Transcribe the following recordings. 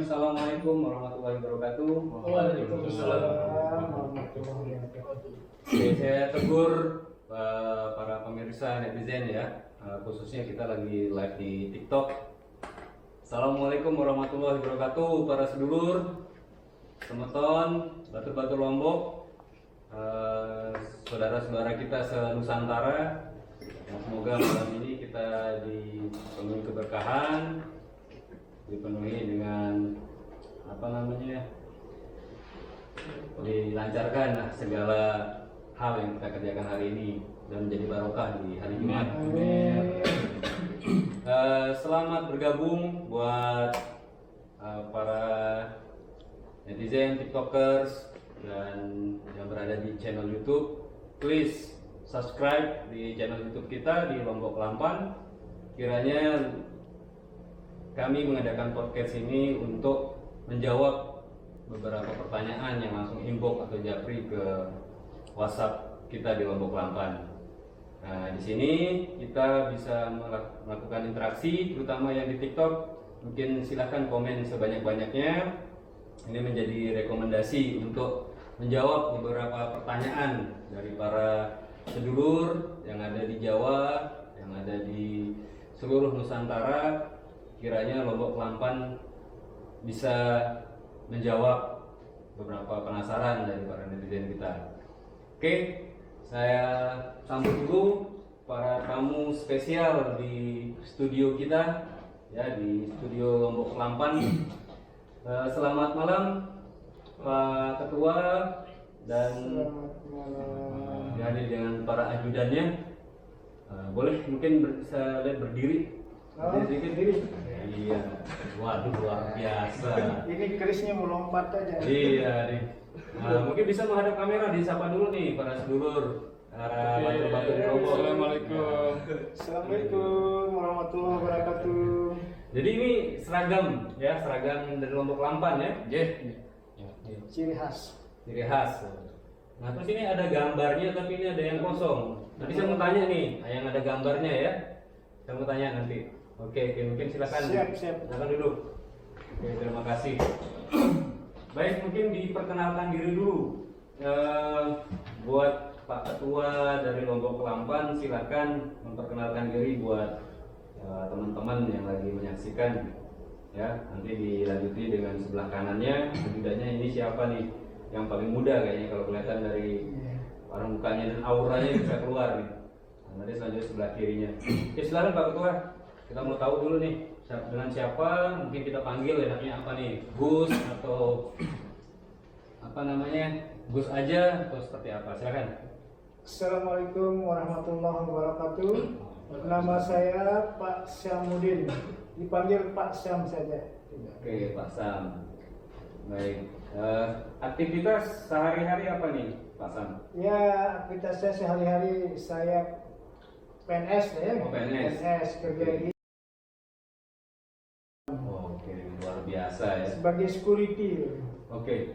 Assalamualaikum warahmatullahi wabarakatuh. Waalaikumsalam warahmatullahi wabarakatuh. Oke, saya tegur para pemirsa netizen ya, khususnya kita lagi live di TikTok. Assalamualaikum warahmatullahi wabarakatuh, para sedulur, semeton, batur-batur Lombok, saudara-saudara kita se-Nusantara. Semoga malam ini kita dipenuhi keberkahan, dipenuhi dengan dilancarkan segala hal yang kita kerjakan hari ini dan menjadi barokah di hari Jumat. Selamat bergabung buat para netizen, tiktokers, dan yang berada di channel YouTube. Please subscribe di channel YouTube kita di Lombok Lampan. Kiranya kami mengadakan podcast ini untuk menjawab beberapa pertanyaan yang langsung inbox atau japri ke WhatsApp kita di Lombok Lampan. Nah, di sini kita bisa melakukan interaksi, terutama yang di TikTok. Mungkin silahkan komen sebanyak-banyaknya. Ini menjadi rekomendasi untuk menjawab beberapa pertanyaan dari para sedulur yang ada di Jawa, yang ada di seluruh Nusantara. Kiranya Lombok Lampan bisa menjawab beberapa penasaran dari para netizen kita. Oke, saya sambut dulu para tamu spesial di studio kita, ya, di studio Lombok Lampan. Selamat malam Pak Ketua dan dihadir dengan para ajudannya. Boleh mungkin saya lihat berdiri. Berdiri. Iya. Waduh, luar biasa. Ini kerisnya mau lompat aja. Iya nih. Mungkin bisa menghadap kamera, disapa dulu nih para sedulur, para batur-batur Lombok. Assalamualaikum. Assalamualaikum warahmatullahi wabarakatuh. Jadi ini seragam ya, seragam dari Lombok Lampan ya. Ciri khas. Ciri khas. Nah, terus ini ada gambarnya tapi ini ada yang kosong. Nanti saya mau tanya nih, yang ada gambarnya ya. Saya mau tanya nanti. Oke, mungkin silakan. Siap. Silakan duduk. Oke, terima kasih. Baik, mungkin diperkenalkan diri dulu. Buat Pak Ketua dari Lombok Lampan, silakan memperkenalkan diri buat teman-teman yang lagi menyaksikan. Ya, nanti dilanjuti dengan sebelah kanannya. Setidaknya ini siapa nih? Yang paling muda kayaknya kalau kelihatan dari orang mukanya dan auranya bisa keluar nih. Nah, nanti selanjutnya sebelah kirinya. Oke, silakan Pak Ketua. Kita mau tahu dulu nih dengan siapa, mungkin kita panggil enaknya apa nih, Gus atau apa namanya, Gus aja atau seperti apa, silakan. Assalamualaikum warahmatullahi wabarakatuh. Nama saya Pak Syamudin. Dipanggil Pak Syam saja. Oke, Pak Sam. Baik. Aktivitas sehari-hari apa nih, Pak Sam? Ya, aktivitas saya sehari-hari saya PNS ya. Oh, PNS. Kerja di Oke, luar biasa ya. sebagai security. Oke,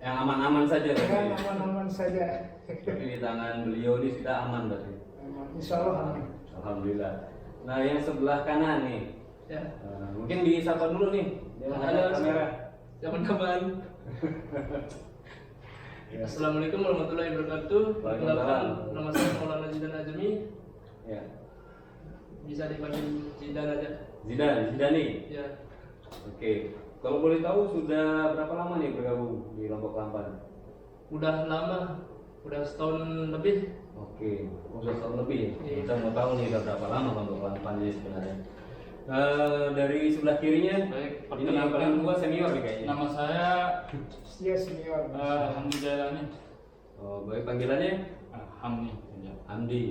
yang aman-aman saja Ya, berarti. aman-aman saja. Tapi di tangan beliau ini sudah aman berarti. Insya Allah aman. Alhamdulillah. Nah, yang sebelah kanan nih, mungkin disapa dulu nih dengan Halo, kamera. teman-teman. Assalamualaikum warahmatullahi wabarakatuh. Perkenalkan, nama saya Maulana Zidan Azmi. Ya, Bisa dipanggil Zidan aja. Zidani. Ya, Oke. Kalau boleh tahu sudah berapa lama nih bergabung di Lombok Lampan? udah lama, udah setahun lebih. Oke, udah tahun lebih. Iya. Kita mau tahu nih udah berapa lama Lombok Lampan ini sebenarnya. Dari sebelah kirinya, Baik, ini yang paling tua senior nih kayaknya. Nama saya Dia senior. Hamdi Jailani. Oh, baik, panggilannya Hamdi. Hamdi.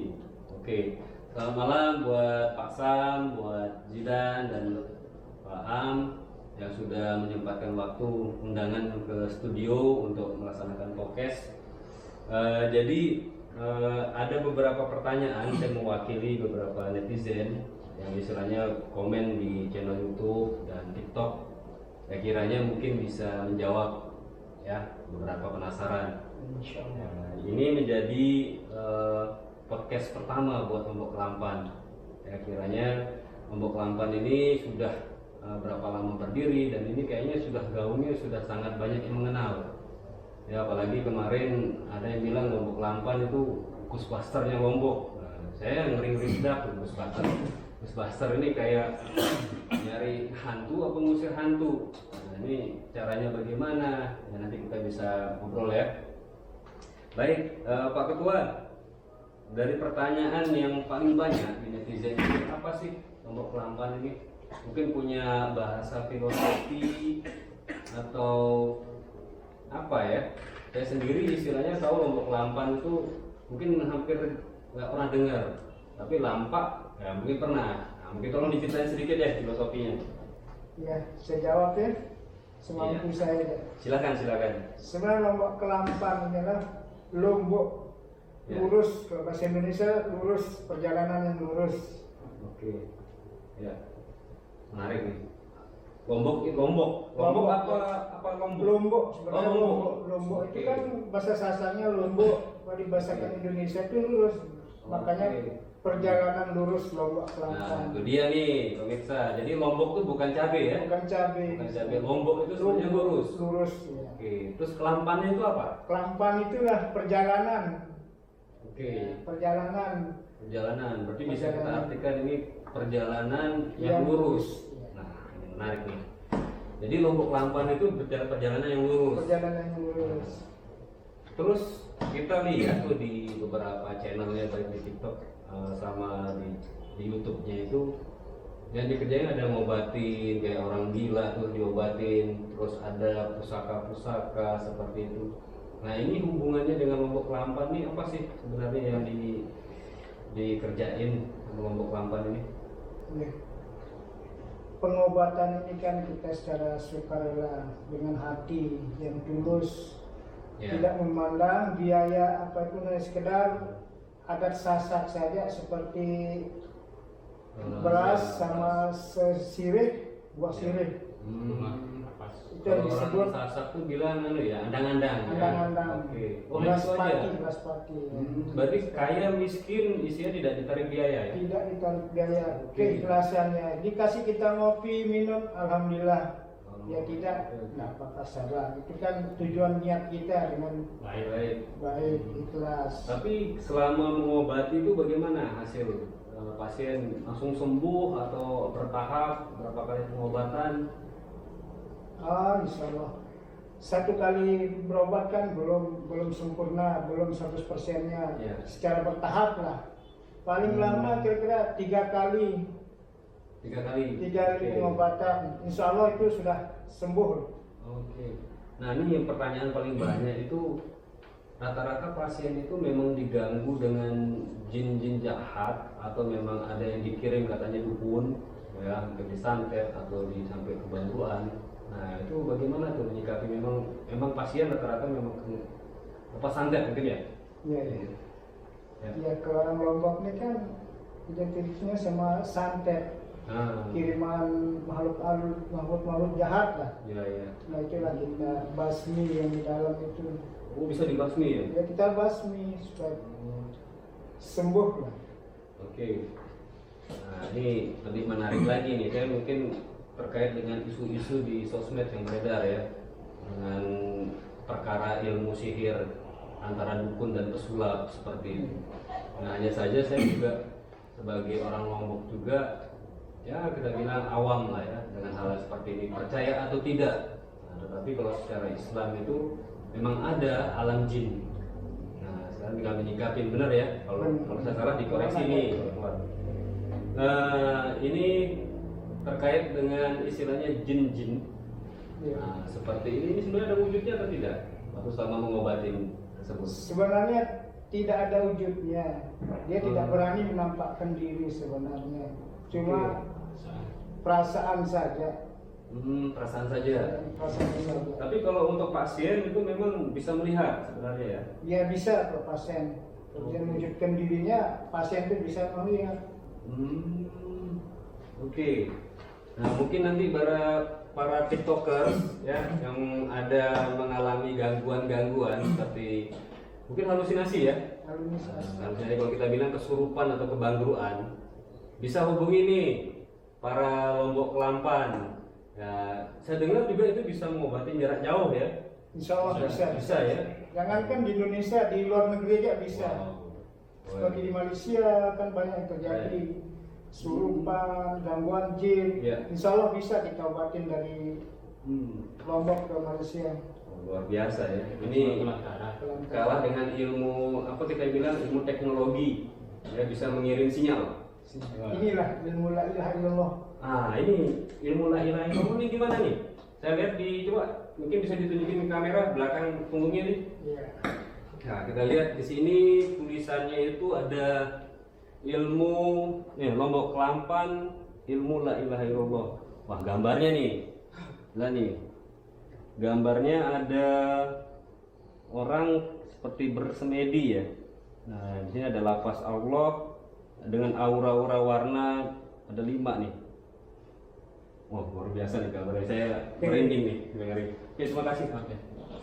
Oke. Selamat malam buat Pak Sam, buat Zidan dan Pak Ham yang sudah menyempatkan waktu undangan ke studio untuk melaksanakan podcast. Jadi ada beberapa pertanyaan, saya mewakili beberapa netizen yang istilahnya komen di channel YouTube dan TikTok. Ya, kiranya mungkin bisa menjawab ya beberapa penasaran. Nah, ini menjadi podcast pertama buat Lombok Lampan. Ya, kiranya Lombok Lampan ini sudah berapa lama berdiri, dan ini kayaknya sudah gaungnya sudah sangat banyak yang mengenal. Ya apalagi kemarin ada yang bilang Lombok Lampan itu Ghostbusternya Lombok. Nah, saya ngeri-ngeri sedap tuh Ghostbuster. Ghostbuster ini kayak nyari hantu apa ngusir hantu. Nah, ini caranya bagaimana? Ya, nanti kita bisa ngobrol ya. Baik, Pak Ketua, dari pertanyaan yang paling banyak di netizen ini, apa sih Lombok Lampan ini? Mungkin punya bahasa filosofi atau apa ya? Saya sendiri istilahnya tahu Lombok Lampan itu mungkin hampir nggak pernah dengar, tapi Lampak ya mungkin pernah. Nah, mungkin tolong diceritain sedikit ya filosofinya. Ya, saya jawab ya semampu Iya. saya. Ya. Silakan. Sebenarnya Lombok Kelampan adalah Lombok Ya. lurus, kalau bahasa Indonesia lurus, perjalanan yang lurus. Oke, ya menarik nih. Lombok apa Lombok? Lombok sebenarnya Oh, Lombok. Lombok itu Oke. kan bahasa sasanya Lombok, kalau dibahasakan Indonesia itu lurus. Makanya Oke. perjalanan lurus Lombok Nah, Kelampan. itu dia nih, pemirsa. Jadi Lombok tuh bukan cabai ya? Bukan cabai. Bukan cabai. Lombok itu sebenarnya lurus. Lurus. Ya. Oke, terus Kelampannya itu apa? Kelampan itulah perjalanan. Oke, Perjalanan perjalanan. Berarti bisa kita Perjalanan. artikan ini perjalanan yang yang lurus. Ya. Nah, ini menarik nih. Jadi Lombok Lampan itu perjalanan yang lurus. Perjalanan yang lurus. Terus kita lihat tuh di beberapa channelnya baik di TikTok sama di YouTube-nya itu yang dikerjain ada ngobatin kayak orang gila tuh diobatin, terus ada pusaka-pusaka seperti itu. Nah ini hubungannya dengan Lombok Lampan nih apa sih sebenarnya yang dikerjain sama Lombok Lampan ini? Ya. Pengobatan ini kan kita secara sukarela dengan hati yang tulus, Ya. tidak memandang biaya apapun, hanya sekedar adat sasak saja seperti beras sama sirih, buah sirih. Itu yang Kalau disebut orang Sasak tuh bilang ya andang-andang. andang-andang. Oke. Oh, Beras itu aja. pati, beras pati. Berarti kaya miskin isinya tidak ditarik biaya ya? Tidak ditarik biaya, Oke. keikhlasannya. Dikasih kita ngopi, minum, alhamdulillah. Ya tidak, Oke. nggak apa-apa sabar. Itu kan tujuan niat kita dengan Baik. baik, ikhlas. Tapi selama mengobati itu bagaimana hasil pasien langsung sembuh atau bertahap berapa kali pengobatan? Insya Allah. Satu kali berobat kan belum sempurna, belum 100%-nya. Ya. Secara bertahap lah. Paling lama kira-kira 3 kali. 3 kali. 3 kali Oke. pengobatan. Insya Allah itu sudah sembuh. Oke. Nah ini yang pertanyaan paling banyak itu rata-rata pasien itu memang diganggu dengan jin-jin jahat atau memang ada yang dikirim katanya dukun ya mungkin disantet atau sampai ke bantuan. Nah itu bagaimana tuh menyikapi memang pasien rata-rata memang apa santet mungkin ya? Iya, iya. Ya. Ya, ke orang Lombok ini kan identitasnya sama santet, Nah, kiriman makhluk jahat lah. iya. Nah itulah kita basmi yang di dalam itu. Oh bisa dibasmi ya? Ya kita basmi supaya sembuh lah. Oke. Nah ini lebih menarik lagi nih, saya mungkin terkait dengan isu-isu di sosmed yang beredar ya, dengan perkara ilmu sihir antara dukun dan pesulap seperti itu. Nah hanya saja saya juga sebagai orang Lombok juga ya kita bilang awam lah ya dengan hal seperti ini, percaya atau tidak. Nah, tetapi kalau secara Islam itu memang ada alam jin. Nah sekarang tinggal menyikapin benar ya, kalau saya salah dikoreksi nih. Ini terkait dengan istilahnya jin-jin. Ya. Nah, seperti ini sebenarnya ada wujudnya atau tidak? Waktu selama mengobatin tersebut. Sebenarnya tidak ada wujudnya. Dia tidak berani menampakkan diri sebenarnya. Cuma perasaan saja. Perasaan saja. Perasaan saja. Tapi kalau untuk pasien itu memang bisa melihat sebenarnya ya. Dia bisa ke pasien. Kalau dia menunjukkan dirinya, pasien itu bisa melihat. Oke. Nah mungkin nanti para tiktokers ya yang ada mengalami gangguan seperti mungkin halusinasi ya. Halusinasi. Halusinasi kalau kita bilang kesurupan atau kebangruan bisa hubungi nih para Lombok Kelampan. Ya, saya dengar juga itu bisa mengobati jarak jauh ya. Insya Allah bisa. Bisa ya. Jangankan di Indonesia, di luar negeri aja bisa. Wow. Seperti di Malaysia kan banyak yang terjadi surupan, gangguan jin. Ya. Insya Allah bisa kita obatin dari Lombok ke Malaysia. Luar biasa ya. Ini kalah dengan ilmu apa kita bilang ilmu teknologi. Ya bisa mengirim sinyal. Inilah ilmu la ilaha illallah. Ini ilmu la ilaha illallah ini gimana nih? Saya lihat coba mungkin bisa ditunjukin ke kamera belakang punggungnya nih. Iya. Nah, kita lihat di sini tulisannya itu ada ilmu Lombok Kelampan, ilmu la ilaha illallah. Wah, gambarnya nih. Lah nih. Gambarnya ada orang seperti bersemedi ya. Nah, di sini ada lafaz Allah dengan aura-aura warna ada 5 nih. Wah, luar biasa nih gambarnya. Saya merinding nih dengerin. Oke, terima kasih.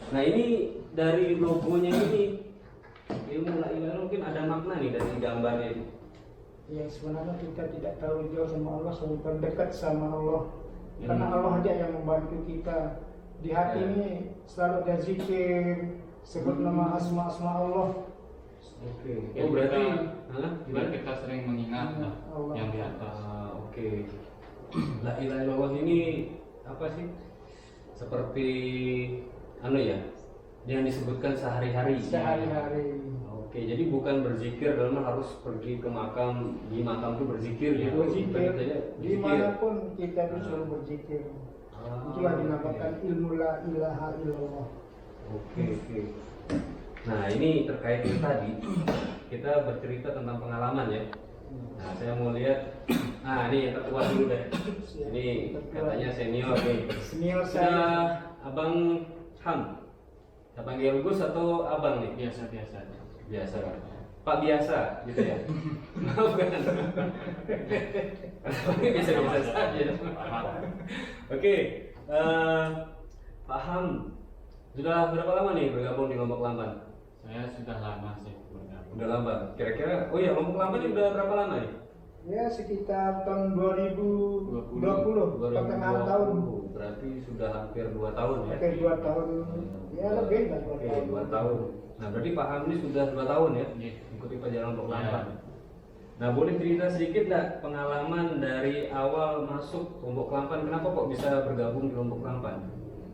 Nah, ini dari logonya ini ilmu la ilaha illallah mungkin ada makna nih dari gambarnya ini. Ya sebenarnya kita tidak terlalu jauh sama Allah, selalu terdekat sama Allah. Karena Allah aja yang membantu kita. Di hati ini selalu ada zikir, sebut nama asma-asma Allah. Oke. Ya, Oh, berarti biar kita sering mengingat Allah. yang di atas. Oke. La ilaha illallah ini apa sih? Seperti ya, yang disebutkan sehari-hari. Sehari-hari. Oke, jadi bukan berzikir dalam harus pergi ke makam, di makam tuh berzikir gitu. Berzikir, Bukan saja berzikir. dimanapun kita itu selalu berzikir. Itulah dinamakan ilmu la ilaha illallah. Oke. Nah, ini terkait itu tadi kita bercerita tentang pengalaman ya. Nah, saya mau lihat. Ini yang tertua dulu deh. Ini katanya senior nih. Senior Sudah saya. Abang Ham. Saya panggil Gus atau Abang nih? Biasa. Biasa kan? Pak biasa gitu ya? Bukan. Biasa-biasa saja. Oke, Pak Ham, sudah berapa lama nih bergabung di Lombok Kelampan? Saya sudah lama sih bergabung. Udah lama. Kira-kira, Lombok Kelampan ini udah berapa lama nih? Ya sekitar tahun 2020, pertengahan tahun. Berarti sudah hampir 2 tahun ya? Oke, 2 tahun. Ya lebih lah 2 Oke, tahun. 2 tahun. Nah, berarti Pak Ham ini sudah 2 tahun ya? Iya. Ikuti perjalanan Lombok Iya. Kelampan. Nah, boleh cerita sedikit nggak pengalaman dari awal masuk Lombok Kelampan? Kenapa kok bisa bergabung di Lombok Kelampan?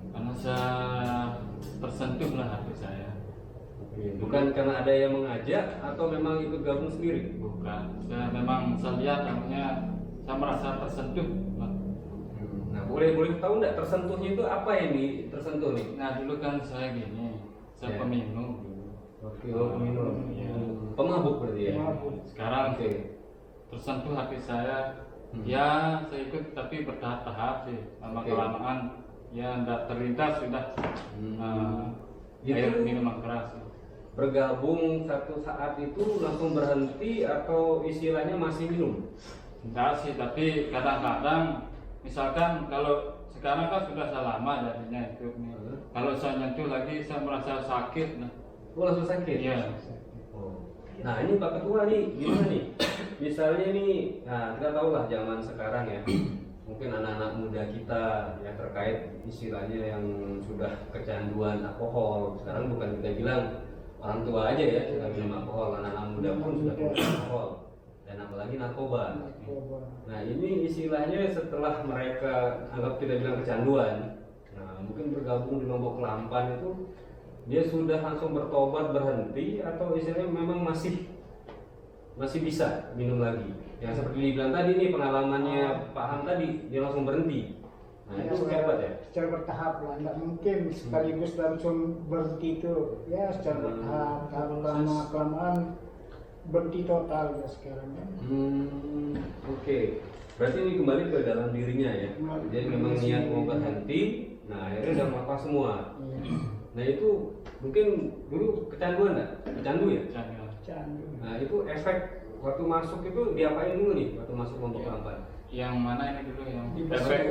Karena saya tersentuh lah hati saya. Bukan karena ada yang mengajak atau memang ikut gabung sendiri? Bukan. Saya lihat namanya saya merasa tersentuh. Nah, boleh tahu nggak tersentuhnya itu apa ini tersentuh nih? Nah dulu kan saya gini, saya Ya. peminum dulu. Oke, peminum. Iya. Pemabuk berarti ya? Pemabuk. Sekarang Oke. tersentuh hati saya. Hmm. Ya saya ikut tapi bertahap-tahap sih. Lama Oke. kelamaan ya tidak terlintas sudah. Itu Air minuman keras. bergabung satu saat itu langsung berhenti atau istilahnya masih minum? Enggak sih, tapi kadang-kadang misalkan kalau sekarang kan sudah saya lama jadinya itu nih. Kalau saya nyentuh lagi saya merasa sakit. Langsung sakit? Iya. Nah, ini Pak Ketua nih, gimana nih? Misalnya nih, kita tahu lah zaman sekarang ya, mungkin anak-anak muda kita yang terkait istilahnya yang sudah kecanduan alkohol. Sekarang bukan kita bilang orang tua aja ya sudah minum alkohol, anak-anak muda pun sudah minum alkohol dan apalagi narkoba. Nah, ini istilahnya setelah mereka anggap kita bilang kecanduan, nah mungkin bergabung di Lombok Kelampan itu dia sudah langsung bertobat berhenti atau istilahnya memang masih bisa minum lagi. Yang seperti dibilang tadi nih pengalamannya Pak Ham tadi, dia langsung berhenti. Nah, itu hebat ya. Secara bertahap lah, nggak mungkin sekaligus langsung berhenti itu. Ya secara bertahap, lama kelamaan berhenti total ya sekarang ya. Oke. Berarti ini kembali ke dalam dirinya ya. Kembali Dia ke memang diri niat sendiri. mau berhenti, nah akhirnya udah melepas semua. Iya. Nah itu mungkin dulu kecanduan nggak? Kecandu ya? Jangan. Candu. Nah itu efek waktu masuk itu diapain dulu nih waktu masuk Lombok Iya. Kelampan? Yang mana ini dulu yang Di efek?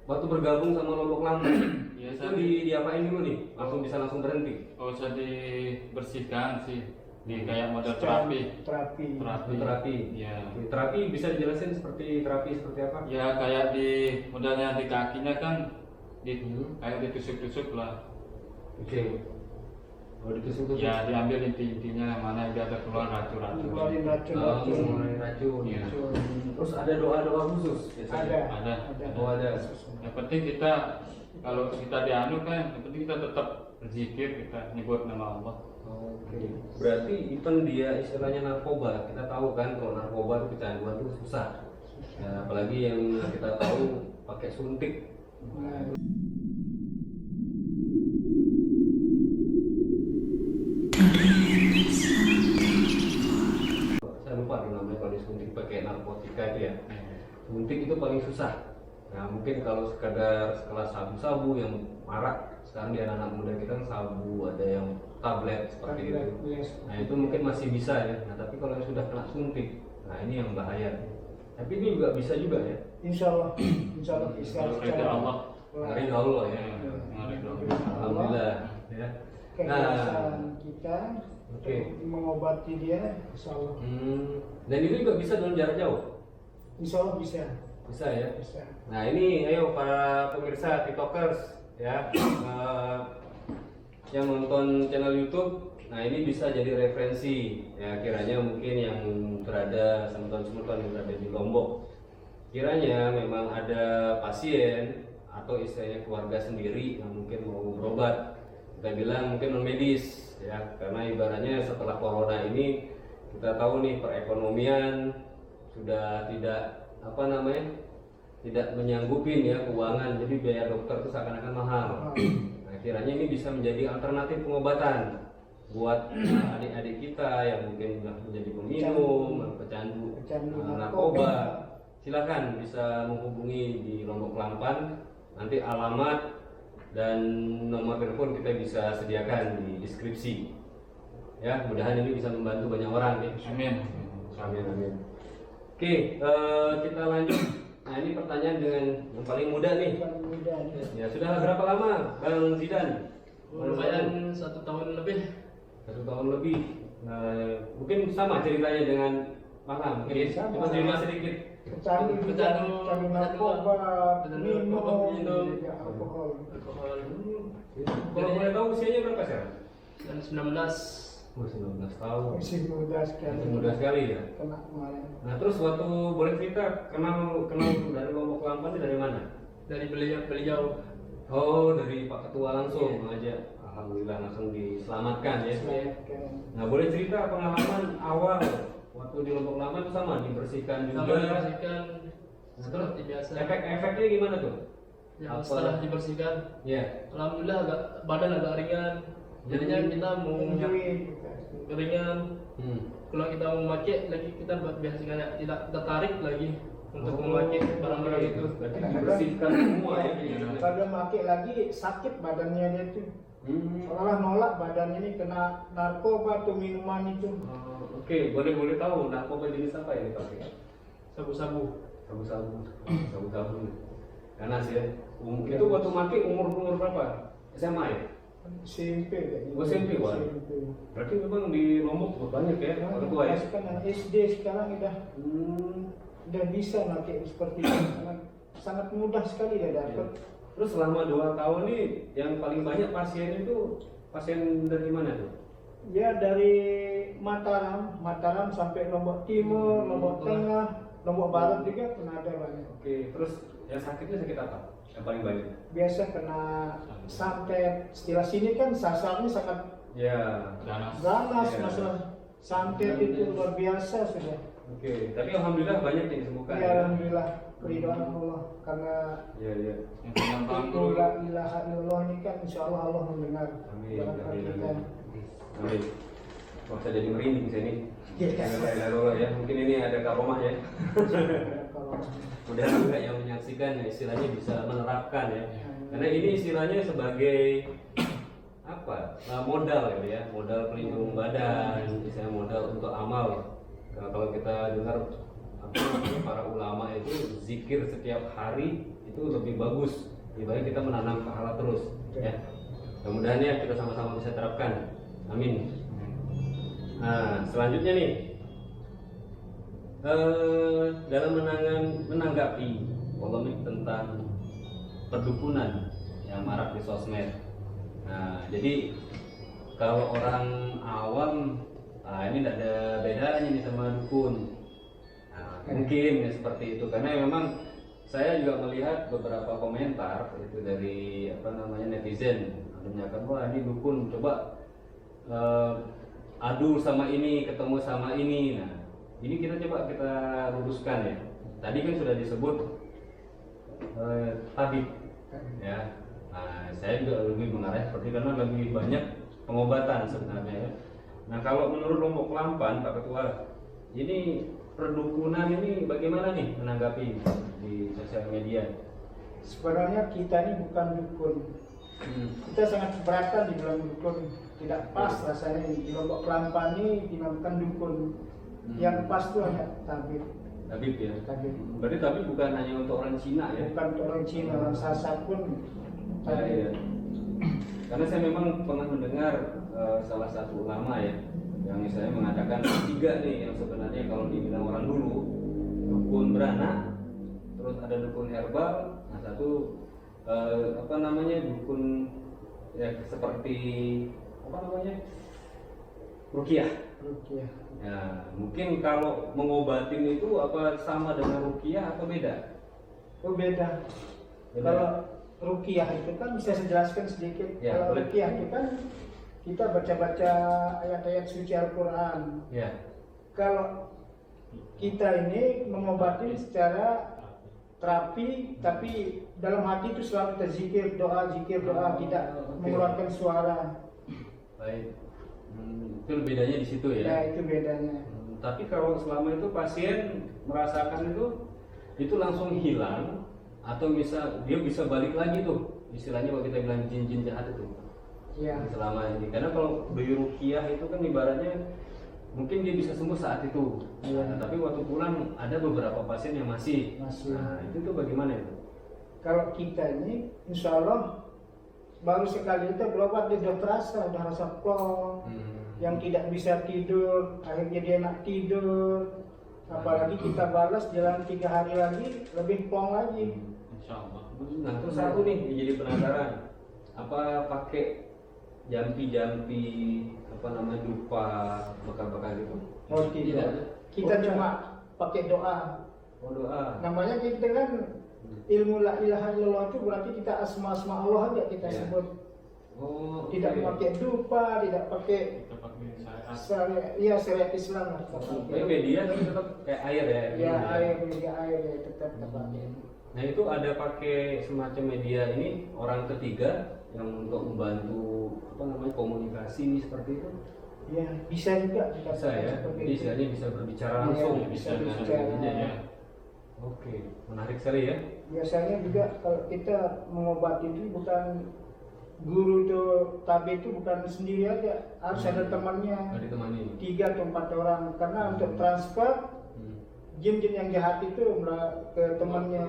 Waktu bergabung sama Lombok Kelampan, Iya, itu saya diapain dulu nih? Langsung bisa langsung berhenti? Oh, saya dibersihkan sih. di kayak model Terapi. Terapi. Ya. Terapi bisa dijelasin seperti apa? Ya kayak di modelnya di kakinya kan kayak ditusuk-tusuk lah. Oke. Oh, ditusuk-tusuk. Ya diambil inti-intinya mana biar keluar racun-racun. Keluarin racun-racun. Mulai racun. Iya. Terus ada doa-doa khusus biasanya? Ada. Oh, ada. Yang penting kita kalau kita dianu kan, yang penting kita tetap berzikir, kita nyebut nama Allah. Oke. Berarti even dia istilahnya narkoba, kita tahu kan kalau narkoba itu kecanduan itu susah. Ya, apalagi yang kita tahu pakai suntik. Nah, Saya lupa tuh namanya kalau disuntik pakai narkotika itu ya. Suntik itu paling susah. Nah mungkin kalau sekadar sekelas sabu-sabu yang marak sekarang di anak-anak muda kita kan sabu, ada yang tablet seperti itu. yes. Nah itu mungkin masih bisa ya. Nah tapi kalau yang sudah kena suntik, nah ini yang bahaya. Tapi ini juga bisa juga ya. Insya Allah bisa. Kalau ridha Allah. Dari Allah ya. Alhamdulillah ya. Kebiasaan kita Oke. mengobati dia, Insya Allah. Dan itu juga bisa dalam jarak jauh. Insya Allah bisa. Bisa ya. Bisa. Nah ini ayo para pemirsa TikTokers ya yang nonton channel YouTube, nah ini bisa jadi referensi ya kiranya mungkin yang berada semeton-semeton yang berada di Lombok, kiranya memang ada pasien atau istilahnya keluarga sendiri yang mungkin mau berobat, kita bilang mungkin non medis ya, karena ibaratnya setelah corona ini kita tahu nih perekonomian sudah tidak tidak menyanggupin ya keuangan, jadi biaya dokter itu seakan-akan mahal. Nah, kiranya ini bisa menjadi alternatif pengobatan buat adik-adik kita yang mungkin sudah menjadi peminum, pecandu narkoba. Silakan bisa menghubungi di Lombok Lampan, nanti alamat dan nomor telepon kita bisa sediakan di deskripsi. Ya, mudahan ini bisa membantu banyak orang nih. Amin. Amin. Oke, kita lanjut. Nah ini pertanyaan dengan yang paling muda nih. Paling mudah. Ya sudah berapa lama Bang Zidan? Lumayan 1 tahun lebih. 1 tahun lebih. Nah, mungkin sama ceritanya dengan Bang. Mungkin Sama. cuma cerita sedikit. Pecandu narkoba, minum, juga alkohol. Kalau boleh tahu usianya berapa sekarang? Dan 19. 19 tahun. Masih muda sekali. Masih muda sekali ya. Kena kemarin. Nah terus waktu boleh cerita kenal dari Lombok Lampan itu dari mana? Dari beliau. Oh dari Pak Ketua langsung aja. Alhamdulillah langsung diselamatkan ya. Nah boleh cerita pengalaman awal waktu di Lombok Lampan itu sama dibersihkan juga. Sama dibersihkan Nah, seperti biasa. efeknya gimana tuh? Yang Apa? setelah dibersihkan, Ya. alhamdulillah badan agak ringan. Jadinya kita mau ringan. Kalau kita mau memakai lagi kita biasanya tidak tertarik lagi untuk memakai barang-barang itu. Berarti dibersihkan semua ya. Kalau pakai lagi sakit badannya dia tuh. Seolah nolak badannya ini kena narkoba tuh minuman itu. Oke, boleh tahu narkoba jenis apa yang dipakai? Sabu-sabu. Sabu-sabu. Ganas ya. Itu waktu mati umur berapa? SMA ya? SMP kayaknya. Oh, SMP, Wan. Berarti memang di Lombok banyak ya orang tua ya. Sekarang SD sekarang udah bisa pakai seperti itu. Sangat mudah sekali ya dapat. Terus selama 2 tahun nih yang paling banyak pasien itu pasien dari mana tuh? Ya dari Mataram sampai Lombok Timur, Lombok Tengah, Lombok Barat juga pernah ada banyak. Oke, terus yang sakitnya sakit apa? Yang paling banyak? Biasa kena santet. Istilah sini kan sasarnya sangat Ya. Ganas. ganas, Ya. masalah santet itu luar biasa sudah. Oke, tapi alhamdulillah banyak yang disembuhkan. Ya alhamdulillah keridhaan Allah karena Iya. Yang penyambang itu la ilaha illallah ini kan insya Allah Allah mendengar Amin. doa Amin. kita. Amin. Kok saya jadi merinding saya ini. Iya. La ilaha illallah ya. Mungkin ini ada karomah ya. Kalau Mudah juga yang menyaksikan ya, istilahnya bisa menerapkan ya. Karena ini istilahnya sebagai apa? Modal ya, modal pelindung badan, misalnya modal untuk amal. Nah, kalau kita dengar apa namanya, para ulama itu zikir setiap hari itu lebih bagus dibanding kita menanam pahala terus ya. Mudah-mudahan ya kita sama-sama bisa terapkan. Amin. Nah, selanjutnya nih, dalam menanggapi polemik tentang perdukunan yang marak di sosmed. Nah, jadi kalau orang awam, ini tidak ada bedanya nih sama dukun. Nah, mungkin ya seperti itu, karena memang saya juga melihat beberapa komentar itu dari netizen, ada menyatakan wah ini dukun, coba adu sama ini, ketemu sama ini. Nah, ini kita coba kita luruskan ya. Tadi kan sudah disebut tabib, ya. Nah, saya juga lebih mengarah seperti karena lebih banyak pengobatan sebenarnya. Ya. Nah, kalau menurut Lombok Lampan, Pak Ketua, ini perdukunan ini bagaimana nih menanggapi di sosial media? Sebenarnya kita ini bukan dukun. Kita sangat keberatan dibilang dukun, tidak pas rasanya. Di Lombok Lampan ini dinamakan dukun. Yang pas itu hanya tabib. Tabib ya. Tabib. Berarti tabib bukan hanya untuk orang Cina ya? Bukan untuk orang Cina, orang Sasak pun Ya, iya. Karena saya memang pernah mendengar salah satu ulama ya, yang misalnya mengatakan tiga nih yang sebenarnya kalau dibilang orang dulu, dukun beranak, terus ada dukun herbal, nah satu dukun ya seperti ruqyah. Ruqyah. Ya, mungkin kalau mengobatin itu apa sama dengan ruqyah atau beda? Oh beda. Beda. Kalau ruqyah itu kan bisa saya jelaskan sedikit. Ya, Kalau boleh. ruqyah itu kan kita baca-baca ayat-ayat suci Al-Quran. Ya. Kalau kita ini mengobati secara terapi, tapi dalam hati itu selalu kita zikir doa, tidak mengeluarkan suara. Baik. Itu bedanya di situ ya. Ya itu bedanya. Tapi kalau selama itu pasien merasakan itu langsung hilang atau dia bisa balik lagi tuh, istilahnya kalau kita bilang jin-jin jahat itu. Ya. Selama ini, karena kalau dari ruqyah itu kan ibaratnya mungkin dia bisa sembuh saat itu. Iya. Nah, tapi waktu pulang ada beberapa pasien yang masih. Masih. Nah, itu tuh bagaimana itu? Kalau kita ini, insya Allah baru sekali kita berobat dia udah terasa, udah rasa plong. Yang tidak bisa tidur, akhirnya dia nak tidur. Apalagi kita balas jalan 3 hari lagi, lebih plong lagi. Insya Allah. Nah, terus aku nih jadi penasaran, apa pakai jampi dupa bakar-bakar gitu? Oh tidak, kita cuma pakai doa. Oh, doa. Namanya kita kan ilmu la ilaha illallah itu berarti kita asma-asma Allah aja kita Ya. sebut. Oh, Tidak oke. pakai dupa, tidak pakai Kita pakai syariat. syariat Islam lah kita Kayak pakai. media tapi tetap kayak air ya. Ya air, media air ya tetap kita pakai. Nah, itu ada pakai semacam media ini orang ketiga yang untuk membantu komunikasi seperti itu. Ya bisa juga kita Bisa pakai ya. seperti Jadi itu. istilahnya bisa berbicara Iya, langsung. bisa dengan bicara. ininya ya. Oke, menarik sekali ya. Biasanya juga kalau kita mengobati itu bukan guru itu tabib itu bukan sendiri aja, harus ada temannya. Ada ditemani. 3 atau 4 orang karena untuk transfer jin-jin yang jahat itu ke temannya.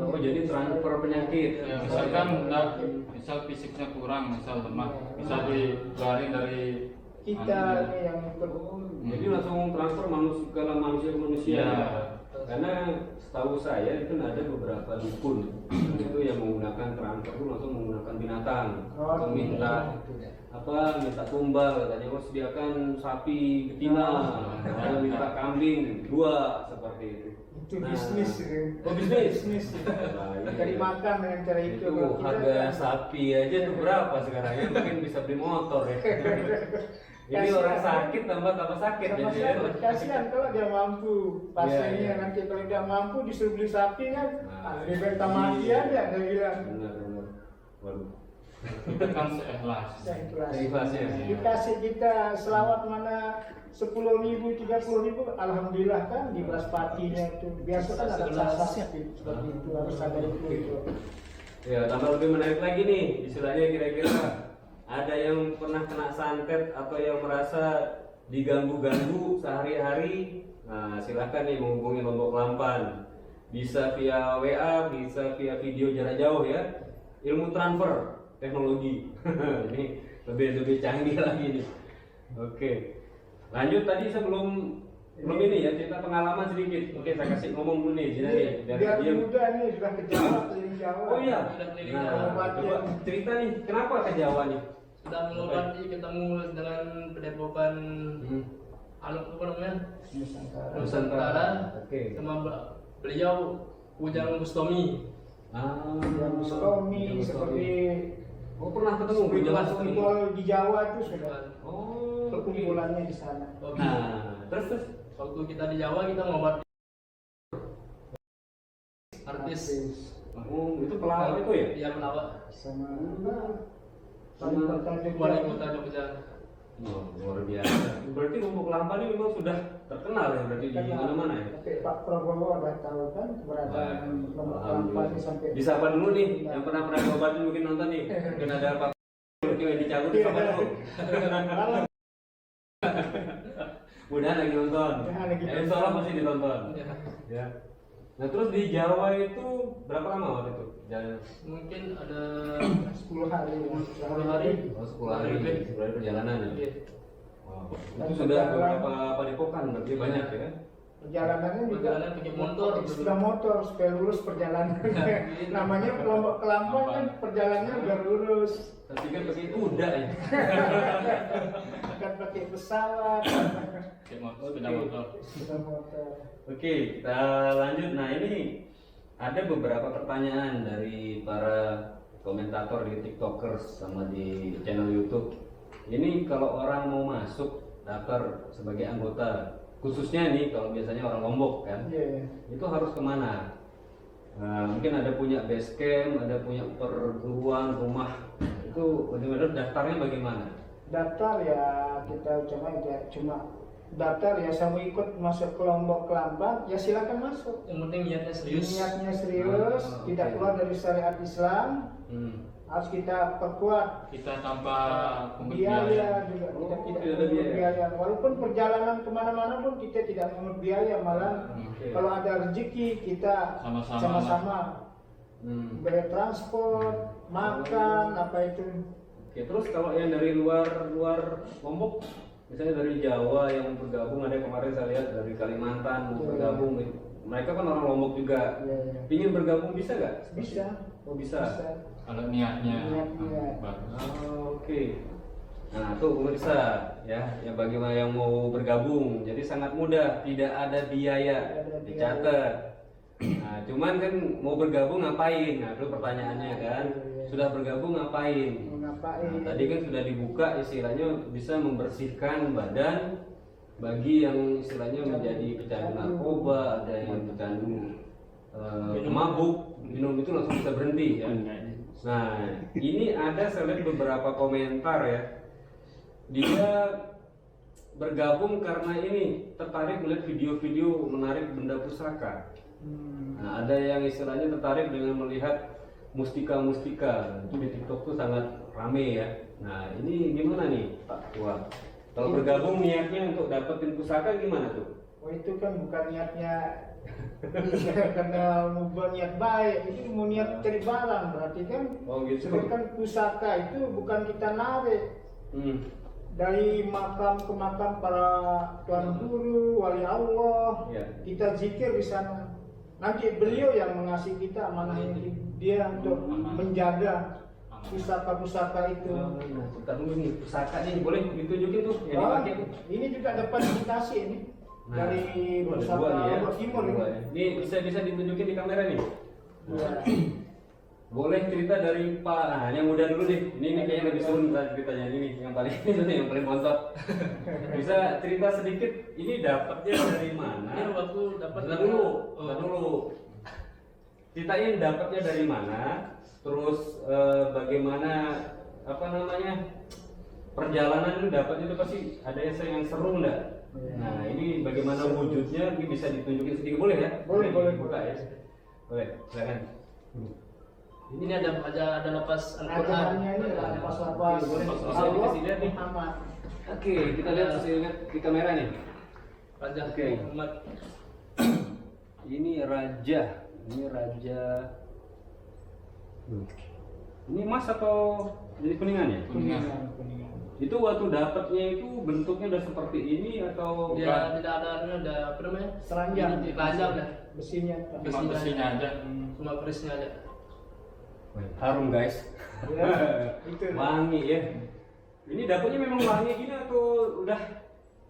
Oh, jadi transfer penyakit. Ya, misalkan misal fisiknya kurang, misal lemah, bisa dikeluarin dari Kita anu, ini yang ikut. Jadi langsung transfer manusia ke manusia. Ya. Karena setahu saya itu ada beberapa dukun itu yang menggunakan transfer itu langsung menggunakan binatang. Oh, Atau minta minta tumbal, katanya mau sediakan sapi betina, atau minta kambing 2 seperti itu. Itu Nah, bisnis. Oh, bisnis. Bisnis. Nah, iya. Cari makan dengan cara itu. Itu Kalau kita harga kan- sapi aja tuh berapa sekarang ya? Mungkin bisa beli motor ya. Ini Kasihan. orang sakit tambah sakit Sama jadi ya. kasihan kalau dia mampu pasiennya Iya, iya. nanti kalau dia mampu disuruh beli sapi kan Nah, ribet mati iya. aja dia bilang. Benar. Waduh. kita kan seikhlas. Saya ikhlas. Ikhlasnya. Dikasih kita selawat mana 10.000, 30.000, alhamdulillah kan di belas patinya itu biasa kan ada transaksi seperti itu harus ada itu. Ya, tambah lebih menarik lagi nih, istilahnya kira-kira ada yang pernah kena santet atau yang merasa diganggu-ganggu sehari-hari. Nah, silakan nih menghubungi Lombok Lampan. Bisa via WA, bisa via video jarak jauh ya. Ilmu transfer teknologi. Ini lebih canggih lagi nih. Oke. Lanjut tadi sebelum ini ya, cerita pengalaman sedikit. Oke, saya kasih ngomong dulu nih, Zina nih. Biar muda nih sudah ke Jawa, keliling Jawa. Oh iya. Sudah keliling Nah, Jawa. coba cerita nih, kenapa ke Jawa nih? Sudah mengobati, ketemu dengan Padepokan apa namanya? Nusantara. Oke. Sama beliau Ujang Bustomi. Yang Bustomi seperti Oh, pernah ketemu Ujang Bustomi? kumpul di Jawa itu sudah Oh, perkumpulannya di sana. Oke. Nah, terus Waktu kita di Jawa kita mengobati artis. Oh, itu pelawak itu ya? Iya, pelawak. Sama wali kota Wali Jogja. Kota Jogja. Oh, luar biasa. Berarti Lombok Lampa ini memang sudah terkenal ya berarti di mana-mana ya? Tapi Pak Prabowo udah tahu kan keberadaan Lombok Lampa ini sampai. Bisa apa dulu nih? Yang pernah diobatin mungkin nonton nih. Mungkin ada Pak yang dicabut sama dulu. Mudah lagi nonton. Ya, lagi Ya, insya Allah pasti ditonton. Ya. Ya. Nah terus di Jawa itu berapa lama waktu itu? Jalan. Mungkin ada 10 hari. 10 hari. Oh, 10 hari. 10 hari perjalanan ya. Iya. Wow. Itu sudah beberapa padepokan berarti banyak ya. Perjalanannya juga Perjalanan pakai motor. sudah motor supaya lurus perjalanan. Namanya Lombok ke Lampung kan perjalanannya udah lurus. Saya pikir pakai kuda ya. Bukan pakai pesawat. Kayak motor, sepeda motor. Sudah motor. Oke, kita lanjut. Nah ini ada beberapa pertanyaan dari para komentator di TikTokers sama di channel YouTube. Ini kalau orang mau masuk daftar sebagai anggota, khususnya nih kalau biasanya orang Lombok kan, Iya. itu harus kemana? Nah, mungkin ada punya base camp, ada punya perguruan rumah. Itu bagaimana daftarnya bagaimana? Daftar ya kita cuma daftar ya saya mau ikut masuk ke Lombok Kelambang ya silakan masuk. Yang penting niatnya serius. Niatnya serius, tidak keluar dari syariat Islam, harus kita perkuat. Kita tanpa pungut Biaya juga Oh, kita tidak tidak ada menurut biaya. biaya. Walaupun perjalanan kemana-mana pun kita tidak menurut biaya, malah Oke. kalau ada rezeki kita Sama-sama. sama-sama Hmm. bayar transport, makan, apa itu. Oke, terus kalau yang dari luar Lombok, misalnya dari Jawa yang bergabung, ada kemarin saya lihat dari Kalimantan mau Iya. bergabung, mereka kan orang Lombok juga. Ya, ya. Ingin bergabung bisa nggak? Bisa. Oh bisa. Kalau niatnya Niatnya. bagus. Oh, oke. Nah tuh pemirsa ya, yang bagaimana yang mau bergabung, jadi sangat mudah, tidak ada biaya, Tidak ada biaya. dicatat. Nah, cuman kan mau bergabung ngapain? Nah, itu pertanyaannya kan. Iya. Sudah bergabung ngapain? Ngapain? Nah, tadi kan sudah dibuka istilahnya bisa membersihkan badan bagi yang istilahnya menjadi pecandu narkoba, ada yang pecandu mabuk, minum itu langsung bisa berhenti ya. Nah, ini ada saya lihat beberapa komentar ya. Dia bergabung karena ini tertarik melihat video-video menarik benda pusaka. Nah, ada yang istilahnya tertarik dengan melihat mustika-mustika. Itu di TikTok tuh sangat rame ya. Nah, ini gimana nih Pak Tua? Kalau bergabung niatnya untuk dapetin pusaka gimana tuh? Oh itu kan bukan niatnya karena mau niat baik, itu mau niat cari barang berarti kan. Oh gitu. Sedangkan pusaka itu bukan kita narik dari makam ke makam para tuan guru, wali Allah. Ya. Kita zikir di sana. Nanti beliau yang mengasihi kita, amanah dia untuk menjaga pusaka-pusaka itu. Nah, kita dulu nih pusaka nih, boleh ditunjukin tuh yang Oh, dipakai. ini juga dapat dikasih ini dari ada pusaka dua nih ya. Lombok Timur Dua ini. ya. Ini bisa ditunjukin di kamera nih. Ya. Boleh cerita dari Pak, nah yang muda dulu deh. Ini kayaknya lebih seru ceritanya ini yang paling ini yang paling montok. Bisa cerita sedikit ini dapatnya dari mana? Ini waktu dapat Bentar dulu, bentar dulu. Ceritain dapatnya dari mana? Terus bagaimana apa namanya? Perjalanan itu dapatnya itu pasti ada yang seru enggak? Nah, ini bagaimana wujudnya? Ini bisa ditunjukin sedikit boleh ya? Boleh. Buka ya. Boleh, silakan. Ini ada lapas Al-Quran. Ajarannya ini lapas-lapas Boleh, Lapas Allah dikasih lihat nih. Muhammad. Oke, kita lihat lihat di kamera nih. Raja Oke. Muhammad. Ini raja. Ini emas atau jadi kuningan ya? Kuningan. Itu waktu dapatnya itu bentuknya udah seperti ini atau Dia tidak ada apa namanya? Seranjang. Di keranjang dah. Besinya. Cuma besinya aja. Cuma kerisnya aja. harum guys. Ya, itu. Wangi ya. Ini dapurnya memang wangi gini atau udah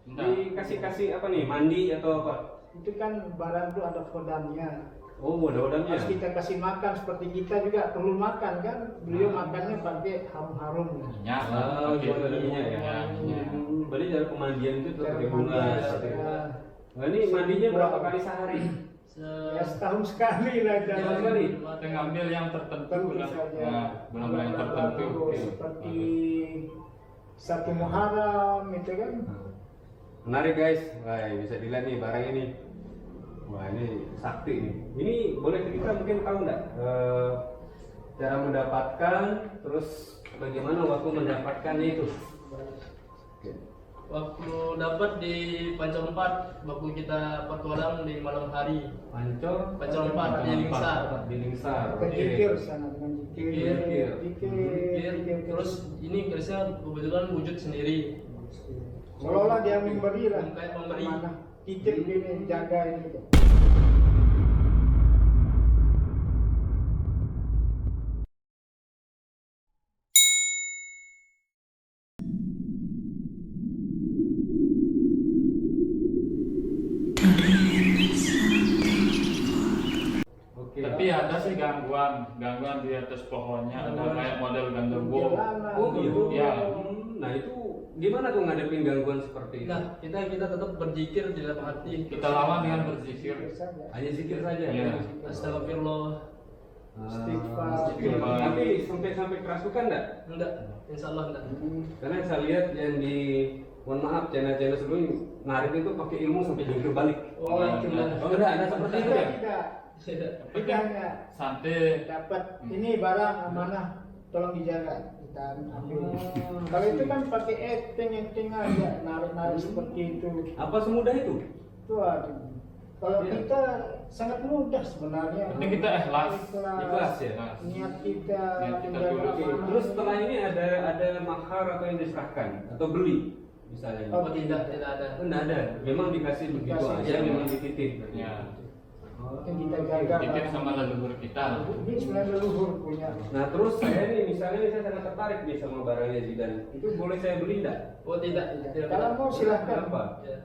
Enggak. dikasih apa nih, mandi atau apa? Itu kan barang itu ada kodamnya. Oh, mudah-mudahan Harus kita kasih makan seperti kita juga perlu makan kan. Beliau makannya pakai harum-harum. Minyak. Oh, gitu Gitu. jadinya ya. Ya, minyak. Berarti dari pemandian itu tuh Cara pakai mandi, bunga. ya. Nah, ini mandinya berapa kali sehari? Ya setahun sekali lah Setahun jangan sekali? Kita ngambil yang tertentu tentu lah. saja. Nah, benar-benar yang tertentu. Baru seperti satu Muharram itu kan. Menarik guys. Wah, bisa dilihat nih barang ini. Wah, ini sakti nih. Ini boleh kita mungkin tahu nggak cara mendapatkan, terus bagaimana waktu mendapatkannya itu? Oke. Waktu dapat di Pancor 4, waktu kita petualang di malam hari. Pancor, Pancor 4 di Lingsar. Di Lingsar. Ke Oke. Jikir sana dengan Jikir. Jikir. Terus ini kerisnya kebetulan wujud sendiri. Seolah-olah dia memberi lah. Kayak memberi. Mana? Titip ini jaga ini. Oke. Tapi ada sih gangguan di atas pohonnya, ada kayak model gandrebo. Oh gitu. Ya. Nah itu gimana tuh ngadepin gangguan seperti itu? Nah, kita tetap berzikir di dalam hati. Kita lawan dengan berzikir. Hanya zikir saja. Iya. Astagfirullah. Istighfar. Tapi sampai kerasukan enggak? Enggak, insya Allah enggak. Karena saya lihat yang di, mohon maaf, channel-channel sebelumnya narik itu pakai ilmu sampai jungkir balik. Oh, itu lah. Oh enggak, ada seperti itu ya? Tidak. Tidak. Kita hanya Santai. dapat ini barang amanah, tolong dijaga. Kita ambil. Kalau itu kan pakai acting aja, narik seperti itu. Apa semudah itu? Itu aduh. Kalau Iya. kita sangat mudah sebenarnya. Penting kita ikhlas. Ikhlas ya? Niat kita Niat kita menjaga dulu. amanah. Terus setelah ini ada mahar atau yang diserahkan atau beli misalnya? Oh, Oh, tidak ada. Enggak ada. Memang dikasih begitu Dikasih aja, aja. memang dititip. Ya. Yang kita jaga. Titip sama leluhur kita. Ini sebenarnya leluhur punya. Nah terus saya nih misalnya nih saya sangat tertarik nih sama barangnya Zidan. Itu boleh saya beli enggak? Oh, tidak. Tidak. Kalau mau silahkan. Kenapa? Ya.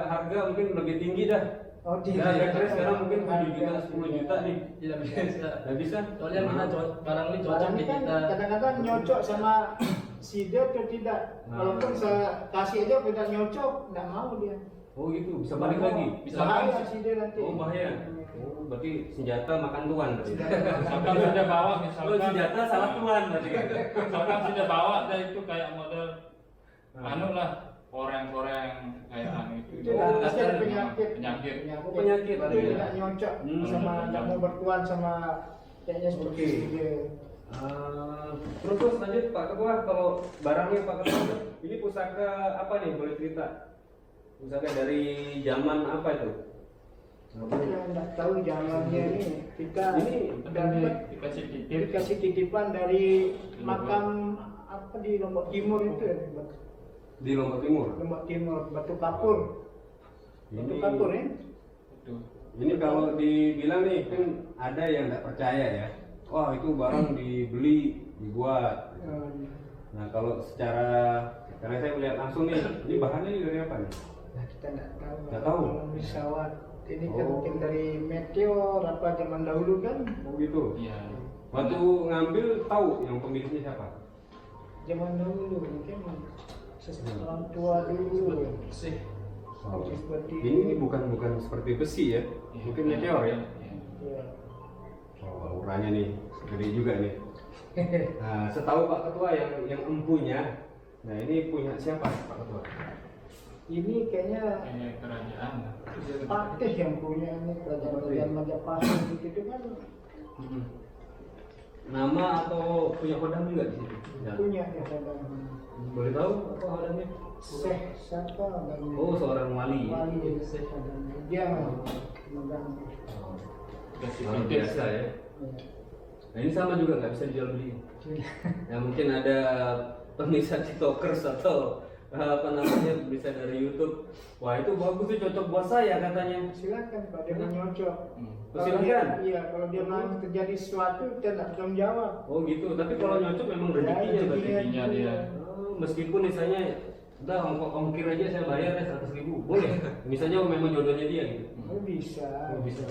Harga mungkin lebih tinggi dah. Oh, Ya, kira-kira sekarang mungkin 7 juta, 10 juta nih. Tidak bisa. Nggak bisa? Soalnya kita barang ini cocok Barang di ini kan kita. kadang-kadang nyocok sama si dia atau tidak. Nah. Walaupun saya kasih aja tidak nyocok, nggak mau dia. Oh gitu, bisa balik lagi. Bisa bahaya si dia nanti. Oh bahaya. Oh berarti senjata makan tuan berarti. Misalkan sudah bawa, Oh misalkan senjata salah tuan berarti. misalkan sudah bawa, dan itu kayak model anu lah, koreng-koreng kayak anu itu. Itu kan pasti ada penyakit. Penyakit. Oh, penyakit Itu ada ya? tidak nyocok sama Hmm. nggak mau bertuan sama kayaknya seperti Oke. si dia. Terus lanjut Pak Ketua, kalau barangnya Pak Ketua, ini pusaka apa nih boleh cerita? Pusaka dari zaman apa itu? Saya nggak tahu jalannya ini. Kita Ini dapat Dikasih titip. dikasih titipan dari makam apa di Lombok Timur itu ya. di Lombok Timur. Lombok Timur, Batu Kapur. Batu Kapur ya. Itu. Ini kalau dibilang nih kan ada yang nggak percaya ya. Wah itu barang dibeli, dibuat. Nah kalau secara, karena saya melihat langsung nih, ini bahannya ini dari apa nih? Nah, kita nggak tahu. Nggak tahu? Pesawat. Ini kan Oh. mungkin dari meteor apa zaman dahulu kan. Oh gitu. Iya. Waktu ngambil tahu yang pemiliknya siapa? Zaman dahulu mungkin orang tua dulu. Bersih. Oh. Seperti Ini bukan seperti besi ya, mungkin meteor ya. Iya. Ya. Oh auranya nih, gede juga nih. Nah setahu Pak Ketua yang empunya, nah ini punya siapa Pak Ketua? Ini kayaknya Ini kerajaan. Patih yang punya ini kerajaan Majapahit gitu kan Nama atau punya kodam juga di situ? Ya. punya ya kadang Boleh tahu apa kodamnya? Syekh siapa dan Oh seorang wali. wali Syekh kadang dia megang. Dikasih Luar titip. biasa ya. Nah ini sama juga nggak bisa dijual beli. Ya mungkin ada pemirsa TikTokers atau apa namanya bisa dari YouTube, wah itu bagus tuh, cocok buat saya katanya. Silakan kalau dia mau nyocok. Kalau Silakan. dia- Iya, kalau dia mau terjadi sesuatu kita tidak bertanggung jawab. Oh gitu, tapi kalau nyocok memang rezekinya berarti. rezekinya dia. Oh, meskipun misalnya udah ongkir aja saya bayar ya 100.000, boleh. Misalnya memang jodohnya dia gitu. Oh, bisa. Oh, bisa.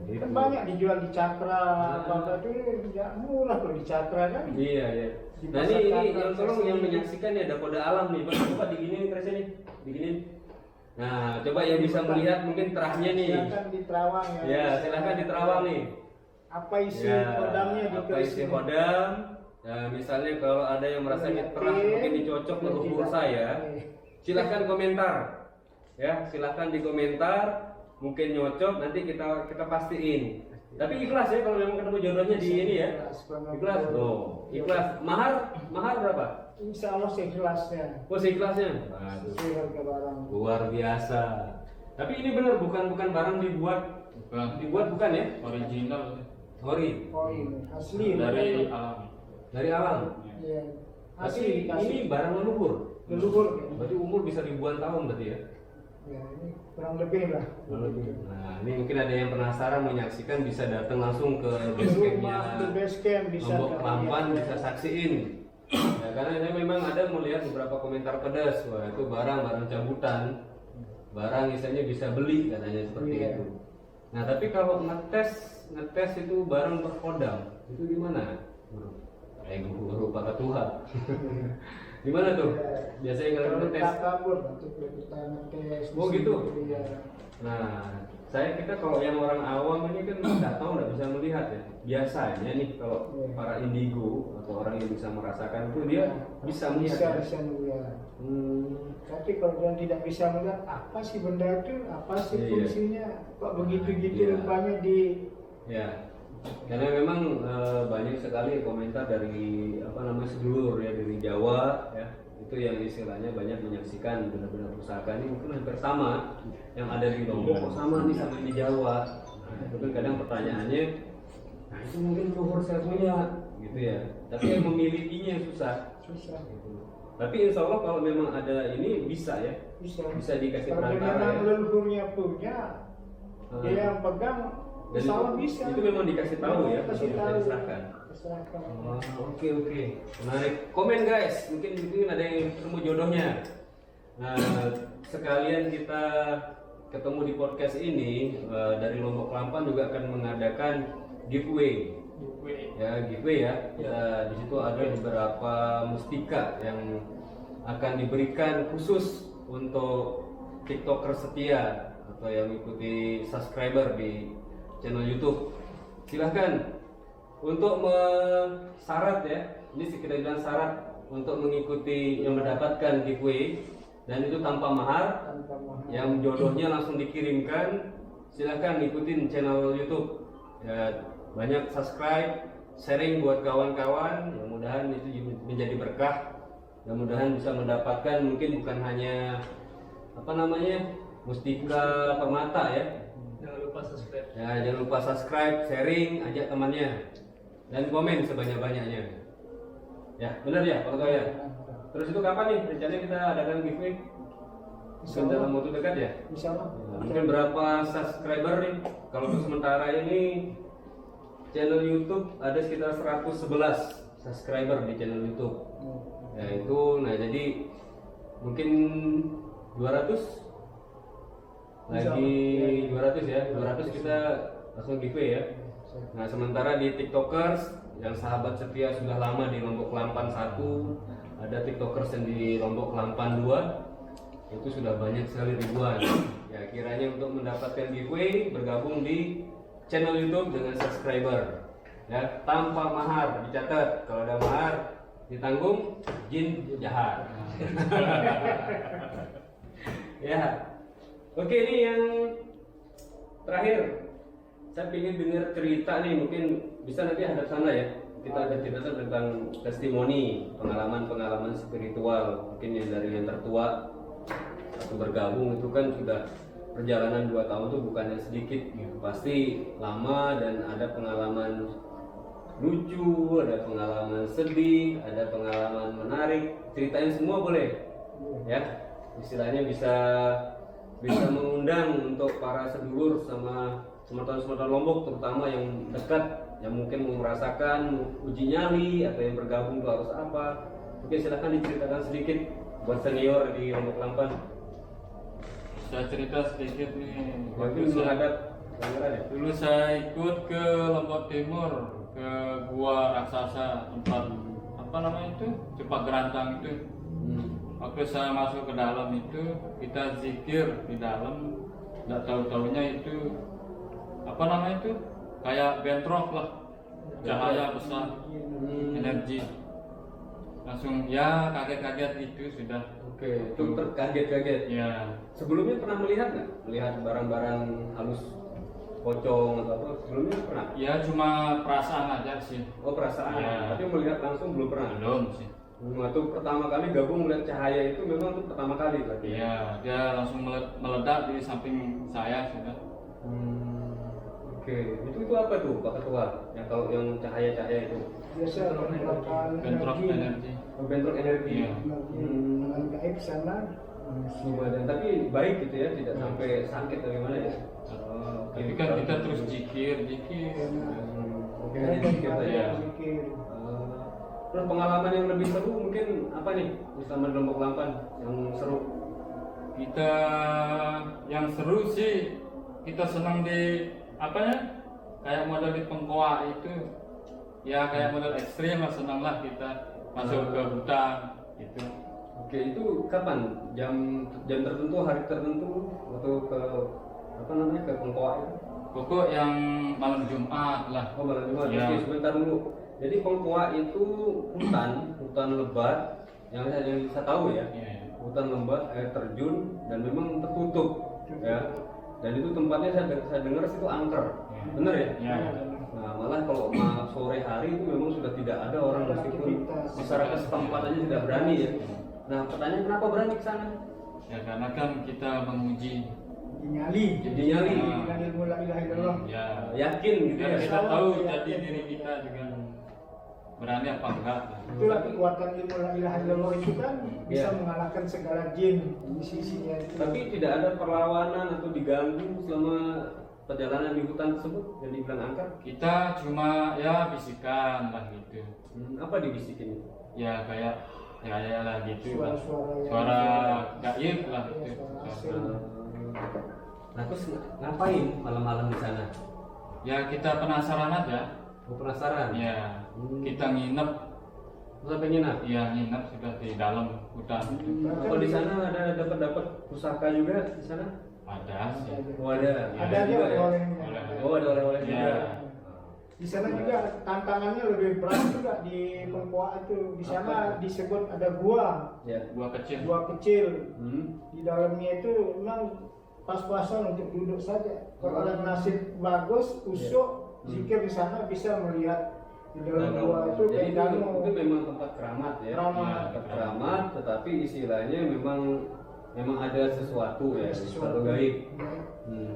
Gitu. Kan banyak dijual di Cakra, apa itu ya murah kalau di Cakra kan. Iya, iya. Di Nah pasar ini Cakra, yang tolong yang Tasik. menyaksikan ya ada kode alam nih, Pak. Coba diginiin presnya nih, diginiin. Nah, coba yang bisa melihat mungkin terahnya nih. Silakan di Terawang ya. Ya, silahkan di Terawang nih. Apa isi Ya, kodamnya apa isi hodam? Nah, misalnya kalau ada yang merasa ini terah mungkin dicocok ke umur saya, silahkan komentar. Ya, silahkan di komentar. Mungkin nyocok, nanti kita pastiin. Tapi ikhlas ya kalau memang ketemu jodohnya di ini ya. Ikhlas. Oh, ikhlas. Mahar berapa? Insya Allah seikhlasnya. Oh, seikhlasnya. Waduh, Sesuai harga barang. luar biasa. Tapi ini benar bukan barang dibuat bukan ya? Original Ori. Oh ini asli. dari alam. Dari alam. Iya. Tapi Asli dikasih. ini barang leluhur. Leluhur. Berarti umur bisa ribuan tahun berarti ya. Ya ini kurang lebih lah. Nah, ini mungkin ada yang penasaran menyaksikan bisa datang langsung ke Di rumah, di basecampnya base camp bisa. Lombok Lampan, bisa saksiin. Ya, karena saya memang ada melihat beberapa komentar pedas, wah itu barang cabutan, barang misalnya bisa beli katanya seperti Iya. itu. Nah tapi kalau ngetes itu barang berkodam itu gimana? Berupa ketuhan. Gimana tuh? Biasanya kalau Kalau ngetes. tak kabur nanti kita ngetes. Oh, gitu? Iya. Nah, kita kalau yang orang awam ini kan nggak tahu, nggak bisa melihat ya. Biasanya nih kalau para indigo atau orang yang bisa merasakan itu dia bisa melihat. Ya? Bisa melihat. Hmm, Tapi kalau dia tidak bisa melihat apa sih benda itu, apa sih Iya. fungsinya, kok begitu-gitu Iya. rupanya di ya. Karena memang banyak sekali komentar dari apa namanya sedulur ya dari Jawa ya. Itu yang istilahnya banyak menyaksikan benar-benar pusaka ini mungkin hampir sama yang ada di Lombok kok sama nih sama di Jawa. Nah, itu kan kadang pertanyaannya, nah itu mungkin luhur saya punya gitu ya. Tapi yang memilikinya yang susah. susah. Gitu. Tapi insya Allah kalau memang ada ini bisa ya, bisa dikasih Kalau dia perantara memang ya. leluhurnya punya, dia yang pegang, Dan insya Allah itu, bisa. itu memang dikasih tahu ya, Kasih bisa tahu. diserahkan. Diserahkan. Oh, oke, menarik. Komen guys, mungkin ada yang ketemu jodohnya. Nah, sekalian kita ketemu di podcast ini dari Lombok Lampan juga akan mengadakan giveaway. Giveaway ya. Di situ ada beberapa mustika yang akan diberikan khusus untuk TikToker setia atau yang mengikuti subscriber di channel YouTube. Silahkan untuk syarat ya, ini kita bilang syarat untuk mengikuti yang mendapatkan giveaway dan itu tanpa mahar. Tanpa mahal. Yang jodohnya langsung dikirimkan, silahkan ikutin channel YouTube ya, banyak subscribe, sharing buat kawan-kawan, mudah-mudahan itu menjadi berkah, mudah-mudahan bisa mendapatkan mungkin bukan hanya apa namanya mustika permata ya. Jangan lupa subscribe. Ya, jangan lupa subscribe, sharing, ajak temannya dan komen sebanyak-banyaknya. Ya, benar ya Pak Ketua ya. Terus itu kapan nih rencananya kita adakan giveaway? Mungkin dalam waktu dekat ya? Insya Allah. Nah, mungkin berapa subscriber nih? Kalau untuk sementara ini channel YouTube ada sekitar 111 subscriber di channel YouTube. Ya itu, nah jadi mungkin 200 lagi 200 ya, 200 kita langsung giveaway ya. Nah sementara di TikTokers yang sahabat setia sudah lama di Lombok Lampan 1, ada TikTokers yang di Lombok Lampan 2, itu sudah banyak sekali ribuan. Ya kiranya untuk mendapatkan giveaway bergabung di channel YouTube dengan subscriber. Ya tanpa mahar, dicatat kalau ada mahar ditanggung jin jahat. Ya. Oke, ini yang terakhir. Saya ingin dengar cerita nih, mungkin bisa nanti hadap sana ya. Kita ada cerita tentang testimoni, pengalaman-pengalaman spiritual. Mungkin yang dari yang tertua atau bergabung itu kan sudah perjalanan 2 tahun itu bukan yang sedikit. Pasti lama dan ada pengalaman lucu, ada pengalaman sedih, ada pengalaman menarik, ceritain semua boleh, ya. Istilahnya bisa mengundang untuk para sedulur sama semertan Lombok, terutama yang dekat, yang mungkin mau merasakan uji nyali atau yang bergabung itu harus apa. Oke, silahkan diceritakan sedikit buat senior di Lombok Lampan. Saya cerita sedikit nih. Waktu menghadap kamera ya. Dulu saya ikut ke Lombok Timur, ke gua raksasa, tempat apa namanya itu, Cepak Gerantang itu. Waktu saya masuk ke dalam itu, kita zikir di dalam, nggak tahu-taunya itu apa namanya itu, kayak bentrok lah, cahaya besar, energi. Langsung ya kaget-kaget itu sudah. Oke, itu terkaget-kaget. Ya, Sebelumnya pernah melihat nggak? Melihat barang-barang halus, pocong atau apa? Sebelumnya pernah? ya cuma perasaan aja sih. Oh, perasaan. Ya. Tapi melihat langsung belum pernah. Belum sih. Waktu pertama kali gabung melihat cahaya itu memang itu pertama kali berarti. Iya, dia langsung meledak di samping saya sudah. Oke, itu apa tuh Pak Ketua? Yang kalau yang cahaya-cahaya itu? Biasa merupakan Bentrok energi. energi. Oh, bentrok energi. Iya. Dengan gaib sana. Lumayan, tapi baik gitu ya, tidak sampai sakit atau gimana ya? Oh, Tapi kan kita terus zikir. Oke, Gaib jadi kita dan ya. zikir. Terus pengalaman yang lebih seru mungkin apa nih? Selama di Lombok Lampan yang seru? Kita yang seru sih kita senang di apa ya? Kayak model di Pengkoa itu. Ya kayak model ekstrim lah, senang lah kita masuk ke hutan gitu. Oke, itu kapan? Jam tertentu, hari tertentu atau ke apa namanya ke Pengkoa itu? Pokok yang malam Jumat lah. Oh, malam Jumat. Ya. Oke, sebentar dulu. Jadi Pengkoa itu hutan lebat yang saya tahu ya. Iya. Hutan lebat, air terjun dan memang tertutup ya. Dan itu tempatnya saya dengar situ angker. Iya. Benar ya? Iya. Nah, malah kalau sore hari itu memang sudah tidak ada orang, meskipun masyarakat setempat aja tidak berani ya. Nah, pertanyaan kenapa berani ke sana? Ya karena kan kita menguji. Nyali. Jadi nyali. Dengan ilmu la ilaha illallah. Ya. Yakin gitu Biar ya. kita tahu jati diri kita juga berani apa enggak. Itulah kekuatan ilmu la ilaha illallah itu kan bisa Iya. mengalahkan segala jin di sisinya itu. Tapi tidak ada perlawanan atau diganggu selama perjalanan di hutan tersebut yang dibilang angker. Kita cuma ya bisikan lah gitu. Apa dibisikin? Ya kayak ya lah gitu lah. Suara-suara yang- Suara gaib lah Iya, gitu. suara asing. Nah, terus ngapain malam-malam di sana? Ya kita penasaran aja. Gue penasaran. Ya kita nginep. Sampai nginap. Ya nginep sudah di dalam hutan. Apa di sana ada dapat pusaka juga di sana? Ada sih. Oh, ada. Ada aja juga ya? oleh-olehnya. Oh, ada oleh-oleh Ya. juga. Di sana juga tantangannya lebih berat juga di Pengkoa itu. Di sana disebut ada gua, Ya. Gua kecil. gua kecil. Hmm. Di dalamnya itu memang pas-pasan untuk duduk saja. Kalau ada nasib bagus, usuk, zikir di sana bisa melihat di dalam gua itu Jadi kayak itu memang tempat keramat ya. Keramat. Tempat keramat, tetapi istilahnya memang ada sesuatu ya, sesuatu gaib.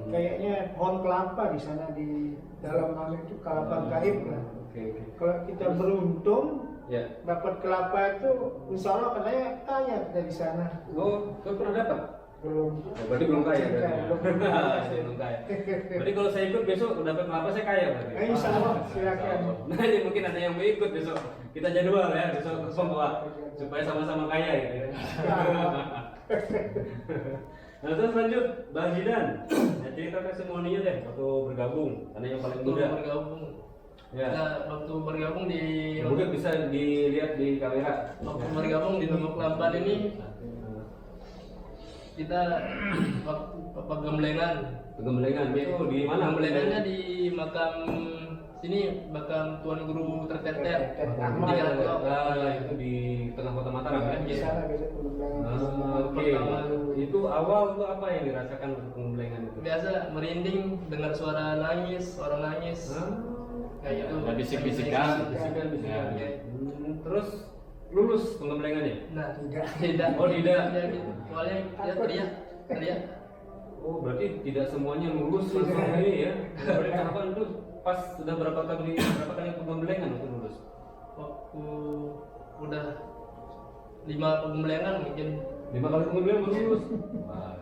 Kayaknya pohon kelapa di sana di dalam nama itu kelapa gaib lah. Oke. Kalau kita beruntung Ya. dapat kelapa itu, insya Allah katanya kaya kita di sana. Oh, kau pernah dapat? Belum. Oh, berarti belum kaya berarti. Ya? Belum. Saya belum kaya. Berarti kalau saya ikut besok dapat kelapa saya kaya berarti. Insya Allah, silakan. Nah, ini mungkin ada yang mau ikut besok. Kita jadwal ya besok ke Pengkoa supaya sama-sama kaya gitu ya. Nah, terus lanjut Bang Zidan. Ya, cerita testimoninya deh waktu bergabung karena yang paling Waktu muda. bergabung. Ya. Nah, waktu bergabung di Mungkin bisa dilihat di kamera. waktu bergabung di Lombok Lampan ini kita waktu penggembelengan. Penggembelengan itu di mana? Penggembelengannya di makam sini, makam Tuan Guru Terteter. Ahmad. Di Jalan Tua. Itu di tengah kota Mataram kan? Di sana bisa pengembangan. Oke. Itu awal tuh apa yang dirasakan waktu penggembelengan itu? Biasa merinding dengar suara nangis, orang nangis. Kayak gitu. Ada bisik-bisikan. Bisikan. Ya. Terus lulus penggembelengannya? Nah, Tidak. Oh, tidak. Ya, gitu. Soalnya dia teriak. Oh, berarti tidak semuanya lulus langsung ini ya? Berarti tahapan itu pas sudah berapa kali penggembelengan waktu lulus? Waktu udah 5 penggembelengan mungkin. 5 kali penggembelengan baru lulus. Wah.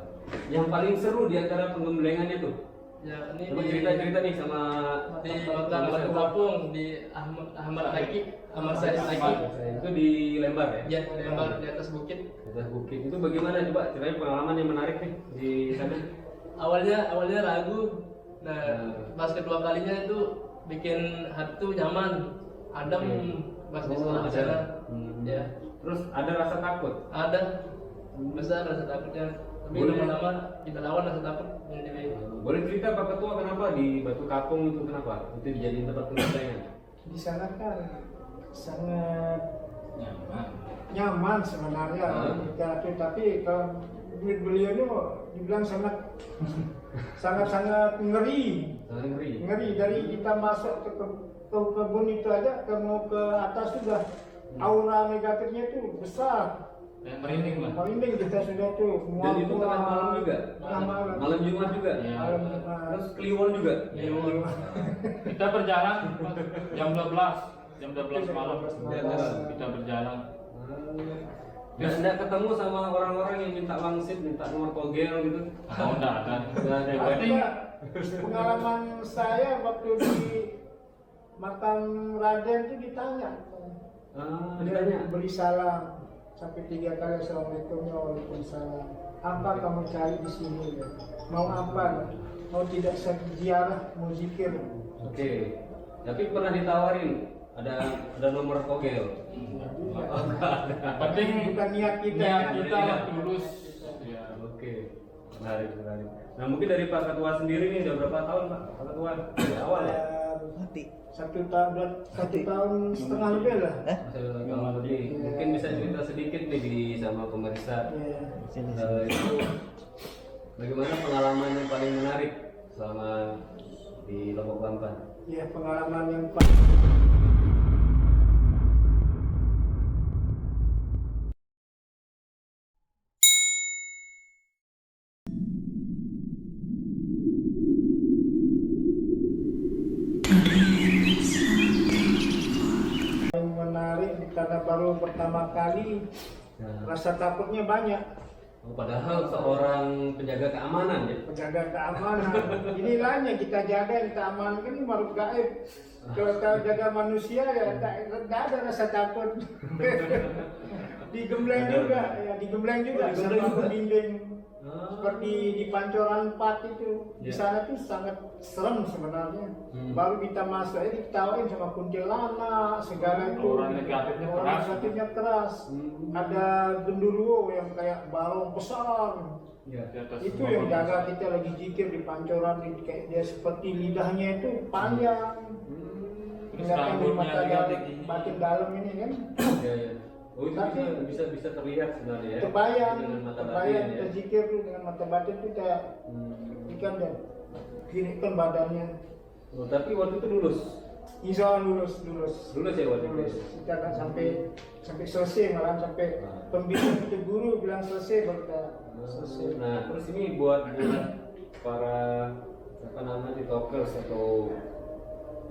Yang paling seru di antara penggembelengannya tuh? Ya ini Coba cerita-cerita nih sama di Batu Kapung di Ahmad Said Aki. Itu di Lembar ya? Ya, di Lembar di atas bukit. Di atas bukit. Itu bagaimana coba ceritain pengalaman yang menarik nih di sana? Awalnya ragu. Nah, pas kedua kalinya itu bikin hati tuh nyaman, adem pas di sana. Ya. Terus ada rasa takut? Ada besar rasa takutnya. Tapi lama-lama kita lawan rasa takut yang di Boleh cerita Pak Ketua kenapa di Batu Kapung itu kenapa? Itu dijadiin tempat penggembelengan? Di sana kan sangat Nyaman. nyaman sebenarnya, tapi kalau beliau itu dibilang sangat sangat ngeri. Sangat ngeri. Ngeri dari kita masuk ke kebun itu aja ke mau ke atas sudah aura negatifnya itu besar. Kayak merinding lah. Merinding kita sudah tuh. Dan itu tengah malam juga? Tengah malam. Malam Jumat juga? Iya. Malam Jumat. Terus Kliwon juga? Kita berjalan jam 12 malam. Kita berjalan. Nggak ketemu sama orang-orang yang minta wangsit, minta nomor togel gitu? Oh, enggak ada. Nggak ada. Tapi pengalaman saya waktu di makam Raden itu ditanya. Ditanya? Beri salam sampai 3 kali, assalamualaikumnya, waalaikumsalam. Apa kamu cari di sini? Mau apa? Mau tidak ziarah, mau zikir? Oke. Tapi pernah ditawarin ada nomor togel? Penting Bukan niat kita. niat kita tulus. Ya. Oke. Menarik. Nah mungkin dari Pak Ketua sendiri nih udah berapa tahun Pak Ketua? Dari awal ya? Satu tahun setengah lebih lah. Mungkin bisa cerita sedikit nih sama pemirsa. Iya. Itu bagaimana pengalaman yang paling menarik selama di Lombok Lampan? Ya, pengalaman yang paling menarik karena baru pertama kali rasa takutnya banyak. Padahal seorang penjaga keamanan ya. Penjaga keamanan. Inilah yang kita jaga, yang keamanan kan makhluk gaib. Kalau kita jaga manusia ya tak ada rasa takut. Digembleng juga, ya digembleng juga sama pembimbing. Seperti di Pancoran 4 itu, di sana tuh sangat serem sebenarnya. Baru kita masuk aja diketawain sama kuntilanak, segala itu. Orang negatifnya keras. Ada genderuwo yang kayak balong besar. Ya. Di atas Itu yang jaga kita lagi zikir di Pancoran, kayak dia seperti lidahnya itu panjang. Kelihatan di mata batin dalam ini kan. Ya. Oh itu Tapi- bisa terlihat sebenarnya ya. Terbayang, Dengan mata terbayang batin kita ya. zikir tuh dengan mata batin tuh kayak ikan dan ginikan badannya. Oh, tapi waktu itu lulus. Insya Allah lulus. Lulus ya waktu Lulus. itu. Kita kan sampai selesai, malah sampai pembimbing itu guru bilang selesai baru kita selesai. Nah, terus ini buat para tiktokers atau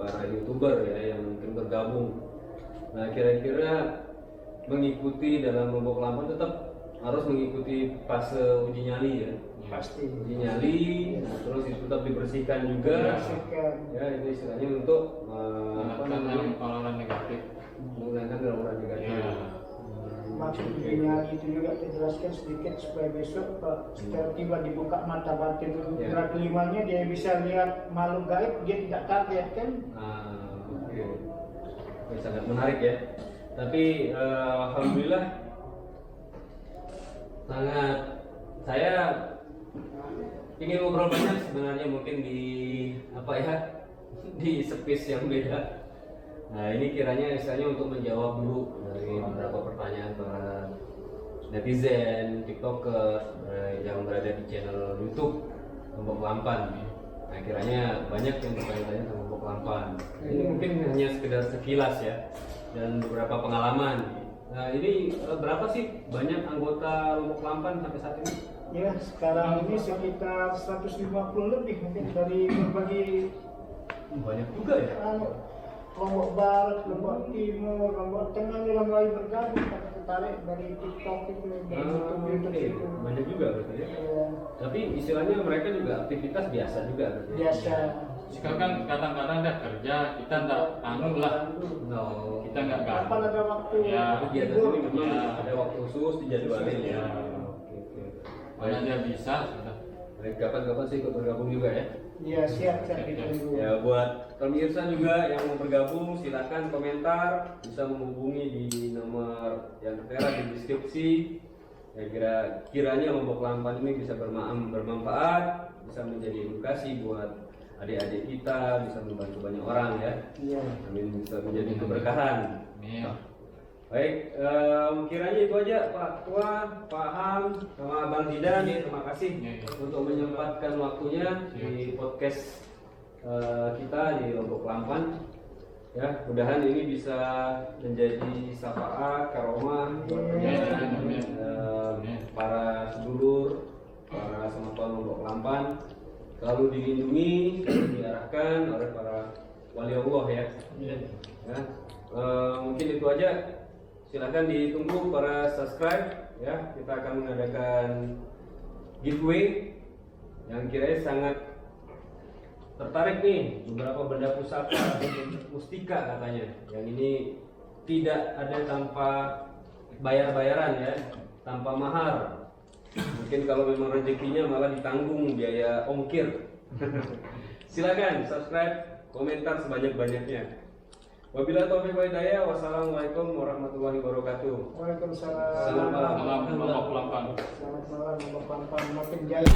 para youtuber ya yang mungkin bergabung. Nah, kira-kira mengikuti dalam Lombok Lampan tetap harus mengikuti fase uji nyali ya. Pasti. Uji nyali, nah, terus itu tetap dibersihkan juga. Dibersihkan. Ya, itu istilahnya untuk pengelolaan negatif. menggunakan orang negatif. Ya. Maksud ujinya itu juga kita jelaskan sedikit supaya besok secara tiba dibuka mata batin Ya. indera kelimanya, dia bisa lihat makhluk gaib, dia tidak kaget kan. Oke. Oke, sangat menarik ya. Tapi alhamdulillah sangat saya ingin ngobrol banyak sebenarnya mungkin di di space yang beda. Nah ini kiranya istilahnya untuk menjawab dulu dari beberapa pertanyaan para netizen, tiktoker yang berada di channel YouTube Lombok Lampan. Nah kiranya banyak yang bertanya-tanya tentang Lombok Lampan. Ini mungkin hanya sekedar sekilas ya dan beberapa pengalaman. Nah ini berapa sih banyak anggota Lombok Lampan sampai saat ini? Ya, sekarang ini sekitar 150 lebih mungkin dari berbagai Banyak juga ya. Lombok Barat, Lombok Timur, Lombok Tengah ini mulai bergabung tertarik dari TikTok itu, dari YouTube Oke, itu. banyak juga berarti ya. Ya, Tapi istilahnya mereka juga aktivitas biasa juga berarti. biasa. Sekarang kan kadang-kadang ada kerja, kita nggak anu lah, No. kita nggak Kapan gabung. ada waktu? Ya. Kegiatan libur, ini memang Ya. ada waktu khusus dijadwalin ya. Ya. Oke. Mana dia bisa sudah. Baik, kapan-kapan sih ikut bergabung juga ya. Iya, siap ditunggu. Ya buat pemirsa juga yang mau bergabung silakan komentar, bisa menghubungi di nomor yang tertera di deskripsi. Ya kiranya Lombok Lampan ini bisa bermanfaat, bisa menjadi edukasi buat adik-adik kita, bisa membantu banyak orang ya. Iya. Amin, bisa menjadi keberkahan. Nih. Baik, kiranya itu aja Pak Tua, Pak Ham, sama Bang Zidan. Terima kasih Ya, ya. untuk menyempatkan waktunya di podcast kita di Lombok Lampan. Ya, mudahan ini bisa menjadi syafaat karomah buat pemirsa, para sedulur, para sematoan Lombok Lampan, selalu dilindungi, diarahkan oleh para wali Allah ya. Iya. Ya, mungkin itu aja. Silahkan ditunggu para subscribe ya. Kita akan mengadakan giveaway yang kiranya sangat tertarik nih, beberapa benda pusaka mustika katanya. Yang ini tidak ada tanpa bayar-bayaran ya, tanpa mahar. Mungkin kalau memang rezekinya malah ditanggung biaya ongkir. Silakan subscribe, komentar sebanyak-banyaknya. Wabillahi taufiq wal hidayah. Wassalamualaikum warahmatullahi wabarakatuh. Waalaikumsalam. Selamat malam. Salam Lombok Lampan. Selamat malam, Bapak Lampan. Makin jaya.